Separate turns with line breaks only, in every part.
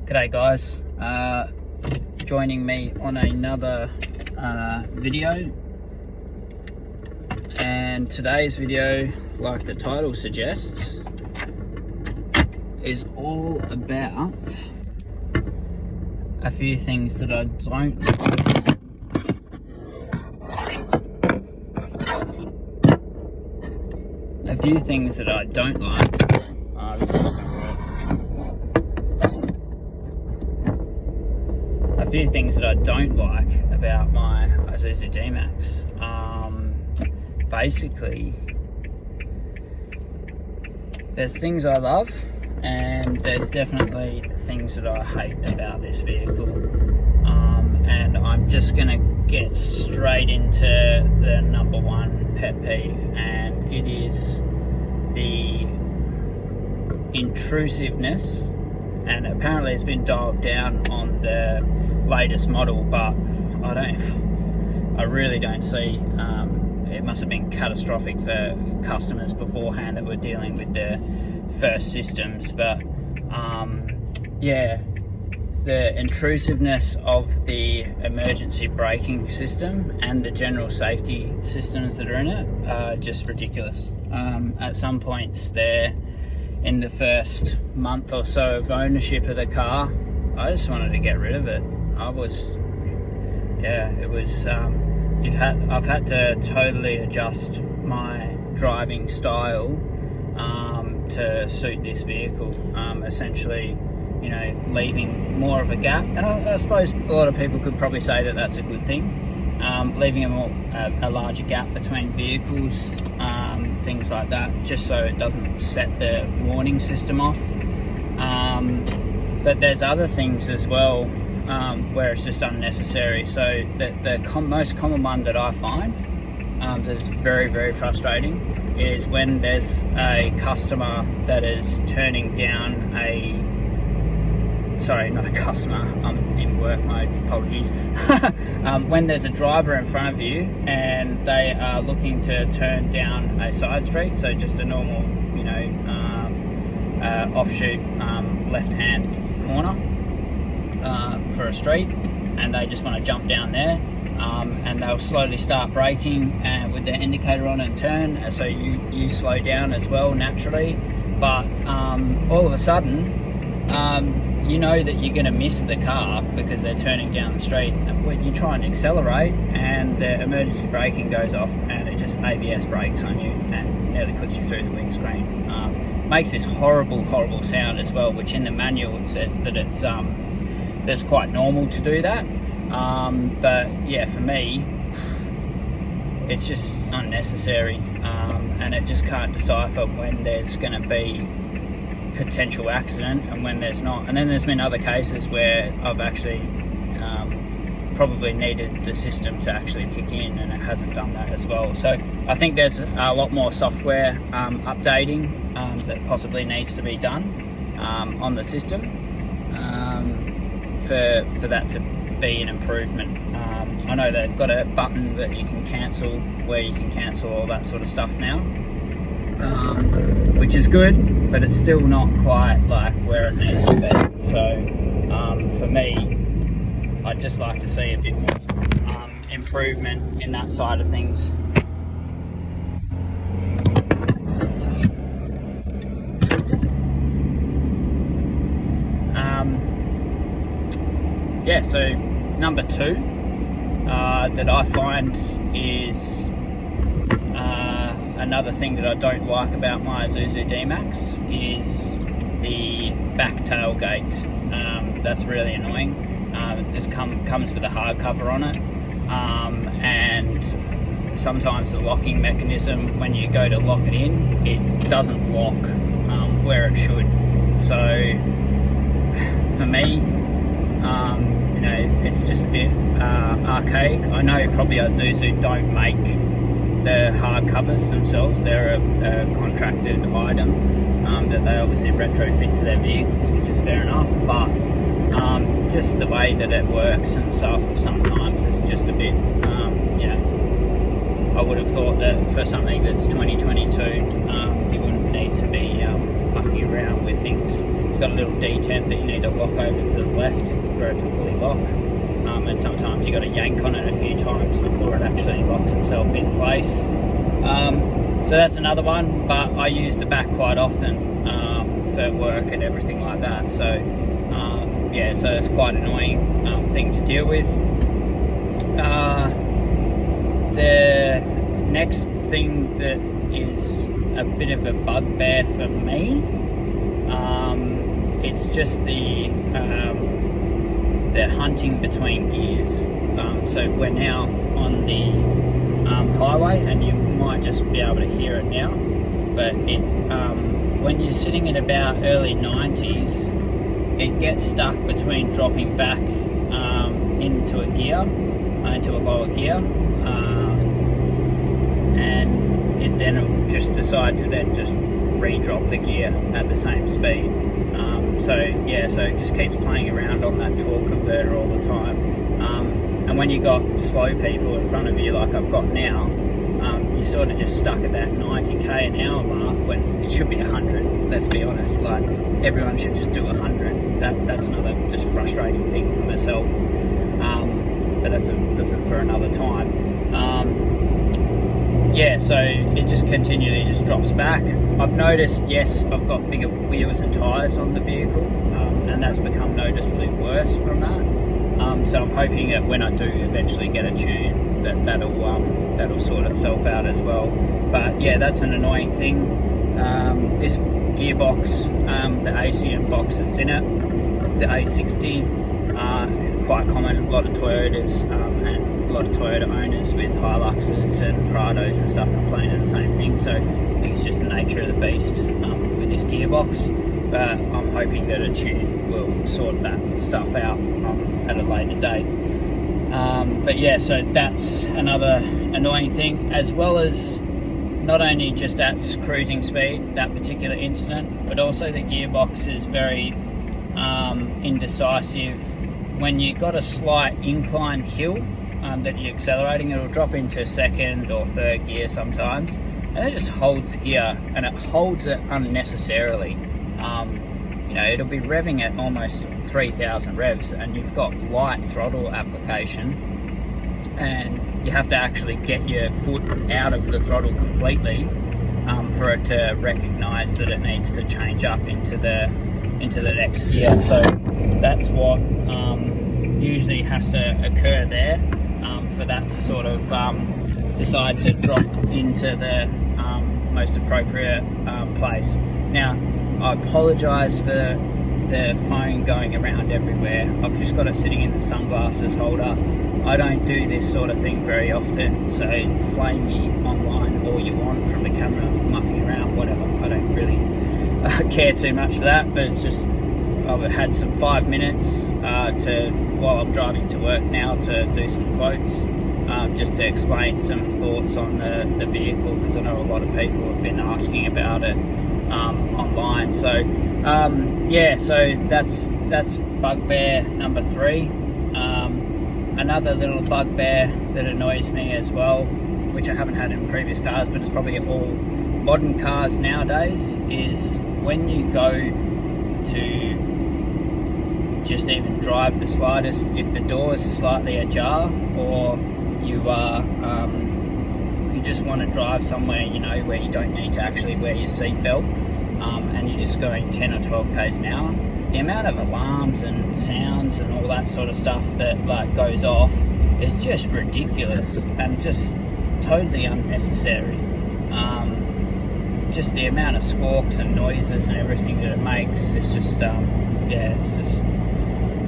G'day guys, joining me on another video, and today's video, like the title suggests, is all about a few things that I don't like. A few things that I don't like. This is not going to work. A few things that I don't like about my Isuzu Dmax. Basically, there's things I love, and there's definitely things that I hate about this vehicle. And I'm just gonna get straight into the number one pet peeve, and it is the intrusiveness. And apparently it's been dialed down on the latest model, but I really don't see, it must have been catastrophic for customers beforehand that were dealing with the first systems. But yeah, the intrusiveness of the emergency braking system and the general safety systems that are in it are just ridiculous. At some points there, in the first month or so of ownership of the car, I just wanted to get rid of it. I've had to totally adjust my driving style to suit this vehicle. Essentially, you know, leaving more of a gap, and I suppose a lot of people could probably say that that's a good thing. Leaving a larger gap between vehicles, things like that, just so it doesn't set the warning system off. But there's other things as well where it's just unnecessary. So the most common one that I find that's very, very frustrating is when there's a customer that is turning down not a customer, I'm in work mode, apologies. When there's a driver in front of you and they are looking to turn down a side street, so just a normal, you know, offshoot left-hand corner for a street, and they just want to jump down there, and they'll slowly start braking with their indicator on and turn, so you slow down as well naturally. But all of a sudden, you know that you're going to miss the car because they're turning down the street, but you try and accelerate and the emergency braking goes off, and it just ABS brakes on you and nearly puts you through the windscreen. Makes this horrible sound as well, which in the manual it says that it's that's quite normal to do that. But yeah, for me, it's just unnecessary, and it just can't decipher when there's going to be potential accident and when there's not. And then there's been other cases where I've actually probably needed the system to actually kick in, and it hasn't done that as well. So I think there's a lot more software updating that possibly needs to be done on the system for that to be an improvement. I know they've got a button that you can cancel, where you can cancel all that sort of stuff now, which is good, but it's still not quite like where it needs to be. So for me, I'd just like to see a bit more improvement in that side of things. Yeah, so number two that I find is another thing that I don't like about my Isuzu Dmax is the back tailgate. That's really annoying. This comes with a hard cover on it, and sometimes the locking mechanism, when you go to lock it in, it doesn't lock where it should. So for me, you know, it's just a bit archaic. I know probably Isuzu don't make the hard covers themselves. They're a contracted item that they obviously retrofit to their vehicles, which is fair enough, but just the way that it works and stuff sometimes is just a bit, you know, I would have thought that for something that's 2022, you wouldn't need to be mucking around with things it's got a little detent that you need to lock over to the left for it to fully lock, and sometimes you got to yank on it a few times before it actually locks itself in place. So that's another one, but I use the back quite often for work and everything like that. So yeah, so it's quite an annoying thing to deal with. The next thing that is a bit of a bugbear for me, it's just the hunting between gears. So we're now on the highway, and you might just be able to hear it now, but it when you're sitting at about early 90s, it gets stuck between dropping back into a gear, into a lower gear, and it'll just decide to then just re-drop the gear at the same speed. So yeah, so it just keeps playing around on that torque converter all the time. And when you got slow people in front of you like I've got now, you're sort of just stuck at that 90k an hour mark when it should be 100. Let's be honest, like everyone should just do 100. That's another just frustrating thing for myself. But that's for another time. Yeah, so it just continually just drops back. I've noticed, yes, I've got bigger wheels and tyres on the vehicle, and that's become noticeably worse from that. So I'm hoping that when I do eventually get a tune, that'll sort itself out as well. But yeah, that's an annoying thing. This gearbox, the ACM box that's in it, the A60, is quite common. A lot of Toyotas and a lot of Toyota owners with Hiluxes and Prados and stuff complain of the same thing. So I think it's just the nature of the beast with this gearbox. But I'm hoping that a tune will sort that stuff out at a later date. But yeah, so that's another annoying thing, as well as not only just at cruising speed, that particular incident, but also the gearbox is very indecisive. When you got a slight incline hill that you're accelerating, it'll drop into second or third gear sometimes, and it just holds the gear, and it holds it unnecessarily. You know, it'll be revving at almost 3,000 revs, and you've got light throttle application, and you have to actually get your foot out of the throttle completely for it to recognize that it needs to change up into the next gear. So that's what usually has to occur there for that to sort of decide to drop into the most appropriate place. Now, I apologise for the phone going around everywhere. I've just got it sitting in the sunglasses holder. I don't do this sort of thing very often, so flame me online all you want from the camera mucking around, whatever. I don't really care too much for that, but it's just I've had some 5 minutes while I'm driving to work now to do some quotes, just to explain some thoughts on the vehicle, because I know a lot of people have been asking about it online. So yeah, so that's bugbear number 3. Another little bugbear that annoys me as well, which I haven't had in previous cars, but it's probably all modern cars nowadays, is when you go to just even drive the slightest, if the door is slightly ajar, or you just want to drive somewhere, you know, where you don't need to actually wear your seatbelt, and you're just going 10 or 12 k's an hour, the amount of alarms and sounds and all that sort of stuff that like goes off is just ridiculous and just totally unnecessary. Just the amount of squawks and noises and everything that it makes, it's just yeah, it's just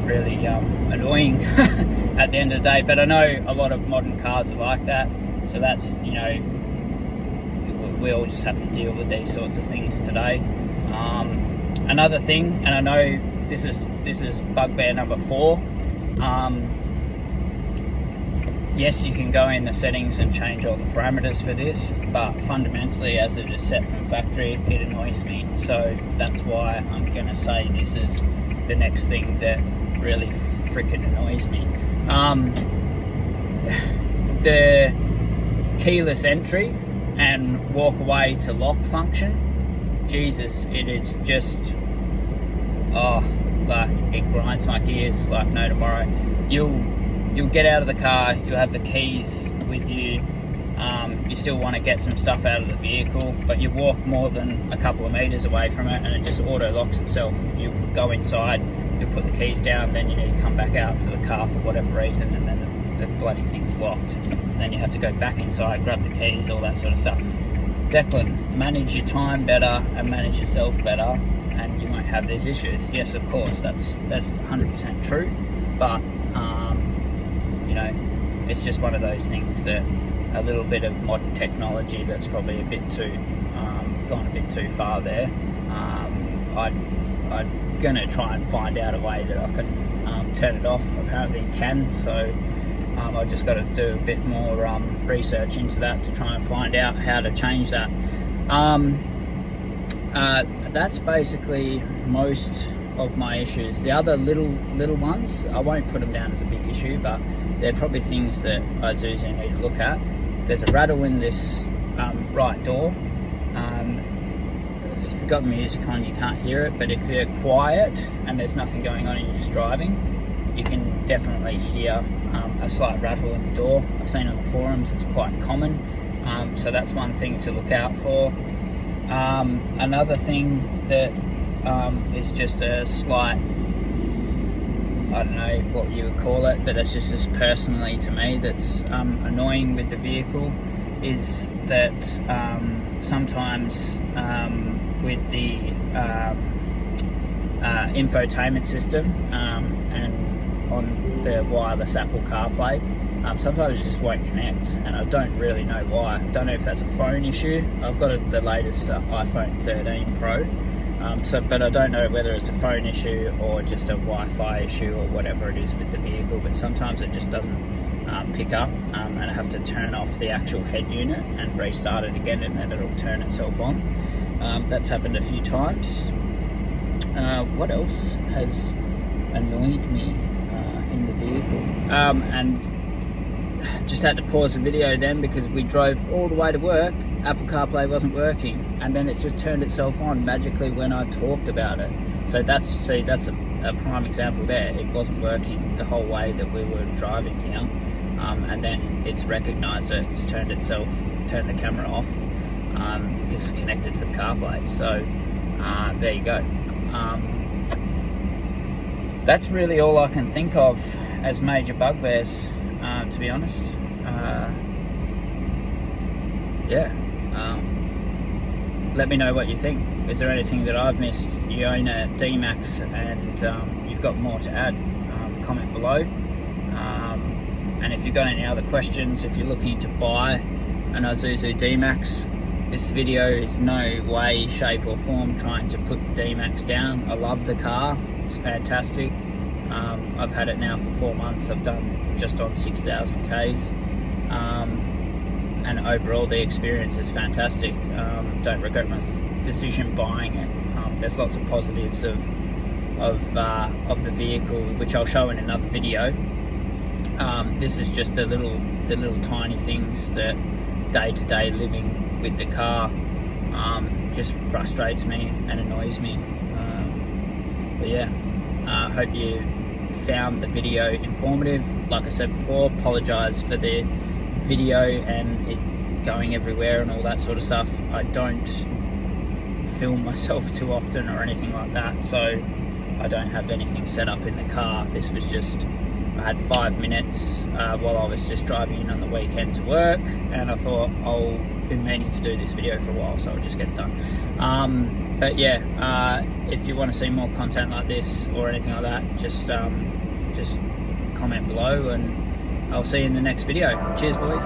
really annoying at the end of the day. But I know a lot of modern cars are like that, so that's, you know, we all just have to deal with these sorts of things today. Another thing, and I know this is bugbear number 4. Yes, you can go in the settings and change all the parameters for this, but fundamentally, as it is set from factory, it annoys me. So that's why I'm going to say this is the next thing that really freaking annoys me. The keyless entry and walk away to lock function, Jesus, it is just oh, like it grinds my gears like no tomorrow. You'll get out of the car, you'll have the keys with you, you still want to get some stuff out of the vehicle, but you walk more than a couple of meters away from it and it just auto locks itself. You go inside, you put the keys down, then you need to come back out to the car for whatever reason, and then the bloody thing's locked. And then you have to go back inside, grab the keys, all that sort of stuff. Declan, manage your time better and manage yourself better, and you won't have these issues. Yes, of course, that's 100% true, but you know, it's just one of those things that a little bit of modern technology that's probably a bit too gone a bit too far there. I'm gonna try and find out a way that I can turn it off. Apparently you can, so I've just got to do a bit more research into that to try and find out how to change that. That's basically most of my issues. The other little ones, I won't put them down as a big issue, but they're probably things that Isuzu need to look at. There's a rattle in this right door. If you've got music on, you can't hear it, but if you're quiet and there's nothing going on and you're just driving, you can definitely hear a slight rattle in the door. I've seen on the forums it's quite common, so that's one thing to look out for. Another thing that is just a slight, I don't know what you would call it, but that's just personally to me that's annoying with the vehicle, is that sometimes with the infotainment system and on the wireless Apple CarPlay, sometimes it just won't connect, and I don't really know why. I don't know if that's a phone issue. I've got the latest iPhone 13 Pro, but I don't know whether it's a phone issue or just a Wi-Fi issue or whatever it is with the vehicle, but sometimes it just doesn't pick up, and I have to turn off the actual head unit and restart it again, and then it'll turn itself on. That's happened a few times. What else has annoyed me in the vehicle? And just had to pause the video then because we drove all the way to work, Apple CarPlay wasn't working, and then it just turned itself on magically when I talked about it. So that's a prime example there. It wasn't working the whole way that we were driving here, and then it's recognized it, it's turned the camera off because it's connected to the CarPlay. So there you go. That's really all I can think of as major bugbears, to be honest. Let me know what you think. Is there anything that I've missed? You own a Dmax and you've got more to add, comment below. And if you've got any other questions, if you're looking to buy an Isuzu Dmax, this video is no way, shape or form trying to put the Dmax down. I love the car, it's fantastic. I've had it now for 4 months. I've done just on 6,000 Ks, and overall the experience is fantastic. Don't regret my decision buying it. There's lots of positives of the vehicle, which I'll show in another video. This is just the little tiny things that day-to-day living with the car just frustrates me and annoys me. But yeah, I hope you found the video informative. Like I said before, apologise for the video and it going everywhere and all that sort of stuff. I don't film myself too often or anything like that, so I don't have anything set up in the car. This was just, I had 5 minutes while I was just driving in on the weekend to work, and I thought I'll been meaning to do this video for a while, so I'll just get it done. But yeah, if you want to see more content like this or anything like that, just comment below, and I'll see you in the next video. Cheers, boys.